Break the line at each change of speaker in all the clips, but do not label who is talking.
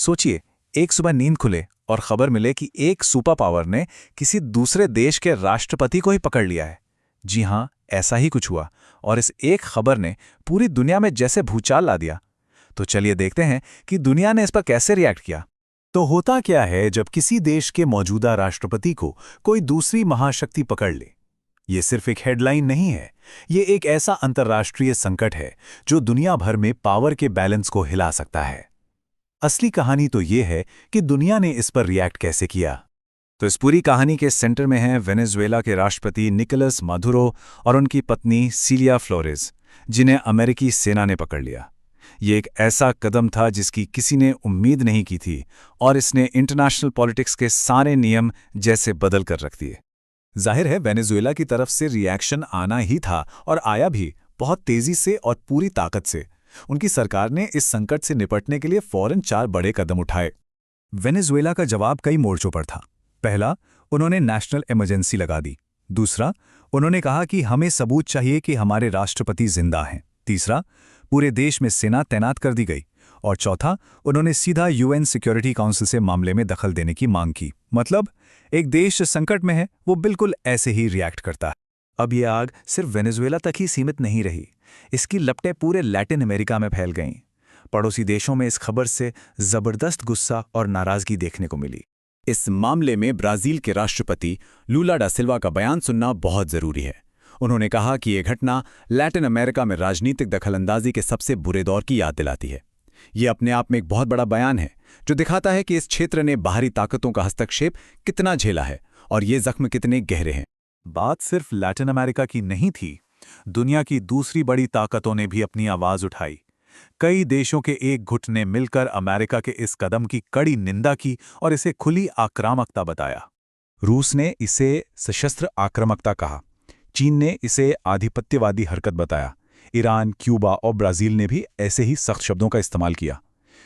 सोचिए, एक सुबह नींद खुले और खबर मिले कि एक सुपर पावर ने किसी दूसरे देश के राष्ट्रपति को ही पकड़ लिया है। जी हाँ, ऐसा ही कुछ हुआ और इस एक खबर ने पूरी दुनिया में जैसे भूचाल ला दिया। तो चलिए देखते हैं कि दुनिया ने इस पर कैसे रिएक्ट किया।
तो होता क्या है जब किसी देश के मौजूदा राष्ट्रपति को कोई दूसरी महाशक्ति पकड़ ले? ये सिर्फ एक हेडलाइन नहीं है, ये एक ऐसा अंतर्राष्ट्रीय संकट है जो दुनिया भर में पावर के बैलेंस को हिला सकता है। असली कहानी तो ये है कि दुनिया ने इस पर रिएक्ट कैसे किया।
तो इस पूरी कहानी के सेंटर में हैं वेनेजुएला के राष्ट्रपति निकोलस मादुरो और उनकी पत्नी सिलिया फ्लोरेस, जिन्हें अमेरिकी सेना ने पकड़ लिया। ये एक ऐसा कदम था जिसकी किसी ने उम्मीद नहीं की थी और इसने इंटरनेशनल पॉलिटिक्स के सारे नियम जैसे बदल कर रख दिए।
जाहिर है वेनेजुएला की तरफ से रिएक्शन आना ही था और आया भी बहुत तेजी से और पूरी ताकत से। उनकी सरकार ने इस संकट से निपटने के लिए फौरन 4 बड़े कदम उठाए। वेनेजुएला का जवाब कई मोर्चों पर था। पहला, उन्होंने नेशनल इमरजेंसी लगा दी। दूसरा, उन्होंने कहा कि हमें सबूत चाहिए कि हमारे राष्ट्रपति जिंदा हैं। तीसरा, पूरे देश में सेना तैनात कर दी गई। और चौथा, उन्होंने सीधा यूएन सिक्योरिटी काउंसिल से मामले में दखल देने की मांग की। मतलब एक देश संकट में है, वो बिल्कुल ऐसे ही रिएक्ट करता है। अब ये आग सिर्फ वेनेजुएला तक ही सीमित नहीं रही, इसकी लपटें पूरे लैटिन अमेरिका में फैल गईं। पड़ोसी देशों में इस खबर से जबरदस्त गुस्सा और नाराजगी देखने को मिली। इस मामले में ब्राजील के राष्ट्रपति लूला डा सिल्वा का बयान सुनना बहुत जरूरी है। उन्होंने कहा कि ये घटना लैटिन अमेरिका में राजनीतिक दखलंदाजी के सबसे बुरे दौर की याद दिलाती है। ये अपने आप में एक बहुत बड़ा बयान है जो दिखाता है कि इस क्षेत्र ने बाहरी ताकतों का हस्तक्षेप कितना झेला है और ये जख्म कितने गहरे हैं। बात सिर्फ लैटिन अमेरिका की नहीं थी, दुनिया की दूसरी बड़ी ताकतों ने भी अपनी आवाज उठाई। कई देशों के एक गुट ने मिलकर अमेरिका के इस कदम की कड़ी निंदा की और इसे खुली आक्रामकता बताया। रूस ने इसे सशस्त्र आक्रामकता कहा, चीन ने इसे आधिपत्यवादी हरकत बताया, ईरान, क्यूबा और ब्राजील ने भी ऐसे ही सख्त शब्दों का इस्तेमाल किया।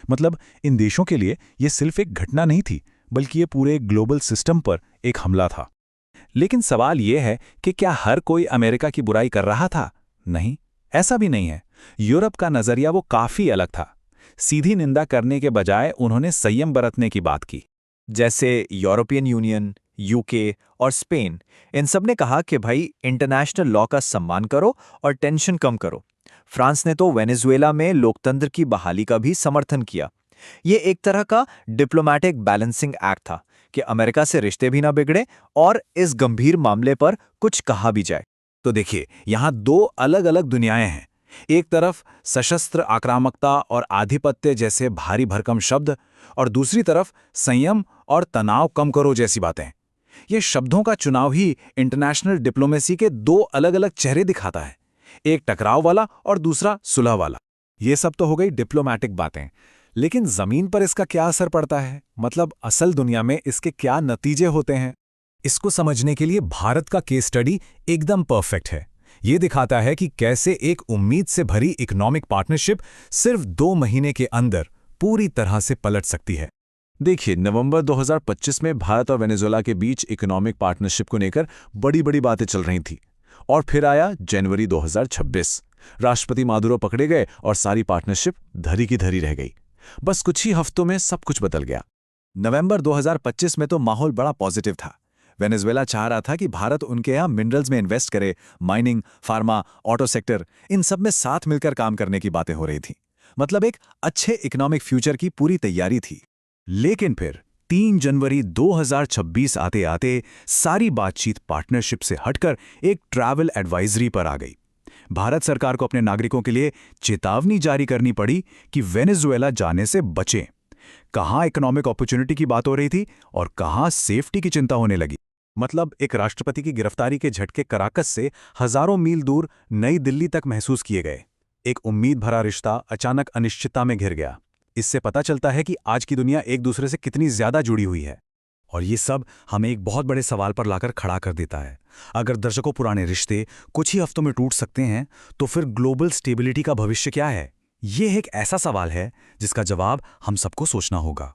मतलब इन देशों के लिए ये सिर्फ एक घटना नहीं थी, बल्कि ये पूरे ग्लोबल सिस्टम पर एक हमला था। लेकिन सवाल ये है कि क्या हर कोई अमेरिका की बुराई कर रहा था? नहीं, ऐसा भी नहीं है। यूरोप का नजरिया वो काफी अलग था। सीधी निंदा करने के बजाय उन्होंने संयम बरतने की बात की। जैसे यूरोपियन यूनियन, यूके और स्पेन, इन सब ने कहा कि भाई इंटरनेशनल लॉ का सम्मान करो और टेंशन कम करो। फ्रांस ने तो वेनेजुएला में लोकतंत्र की बहाली का भी समर्थन किया। ये एक तरह का डिप्लोमैटिक बैलेंसिंग एक्ट था कि अमेरिका से रिश्ते भी ना बिगड़े और इस गंभीर मामले पर कुछ कहा भी जाए। तो देखिए, यहां 2 अलग अलग दुनियाएं हैं। एक तरफ सशस्त्र आक्रामकता और आधिपत्य जैसे भारी भरकम शब्द और दूसरी तरफ संयम और तनाव कम करो जैसी बातें। ये शब्दों का चुनाव ही इंटरनेशनल डिप्लोमेसी के 2 अलग अलग चेहरे दिखाता है, एक टकराव वाला और दूसरा सुलह वाला। ये सब तो हो गई डिप्लोमैटिक बातें, लेकिन जमीन पर इसका क्या असर पड़ता है? मतलब असल दुनिया में इसके क्या नतीजे होते हैं? इसको समझने के लिए भारत का केस स्टडी एकदम परफेक्ट है। ये दिखाता है कि कैसे एक उम्मीद से भरी इकोनॉमिक पार्टनरशिप सिर्फ 2 महीने के अंदर पूरी तरह से पलट सकती है। देखिए, नवंबर 2025 में भारत और वेनेजुएला के बीच इकोनॉमिक पार्टनरशिप को लेकर बड़ी बातें चल रही थी और फिर आया जनवरी 2026। राष्ट्रपति मादुरो पकड़े गए और सारी पार्टनरशिप धरी की धरी रह गई। बस कुछ ही हफ्तों में सब कुछ बदल गया। नवंबर 2025 में तो माहौल बड़ा पॉजिटिव था। वेनेजुएला चाह रहा था कि भारत उनके यहाँ मिनरल्स में इन्वेस्ट करे, माइनिंग, फार्मा, ऑटो सेक्टर, इन सब में साथ मिलकर काम करने की बातें हो रही थी। मतलब एक अच्छे इकोनॉमिक फ्यूचर की पूरी तैयारी थी। लेकिन फिर 3 जनवरी 2026 आते आते सारी बातचीत पार्टनरशिप से हटकर एक ट्रैवल एडवाइजरी पर आ गई। भारत सरकार को अपने नागरिकों के लिए चेतावनी जारी करनी पड़ी कि वेनेजुएला जाने से बचें। कहाँ इकोनॉमिक अपॉर्चुनिटी की बात हो रही थी और कहाँ सेफ्टी की चिंता होने लगी। मतलब एक राष्ट्रपति की गिरफ्तारी के झटके कराकस से हजारों मील दूर नई दिल्ली तक महसूस किए गए। एक उम्मीद भरा रिश्ता अचानक अनिश्चितता में घिर गया। इससे पता चलता है कि आज की दुनिया एक दूसरे से कितनी ज्यादा जुड़ी हुई है। और ये सब हमें एक बहुत बड़े सवाल पर लाकर खड़ा कर देता है। अगर दर्शकों पुराने रिश्ते कुछ ही हफ्तों में टूट सकते हैं, तो फिर ग्लोबल स्टेबिलिटी का भविष्य क्या है? ये एक ऐसा सवाल है जिसका जवाब हम सबको सोचना होगा।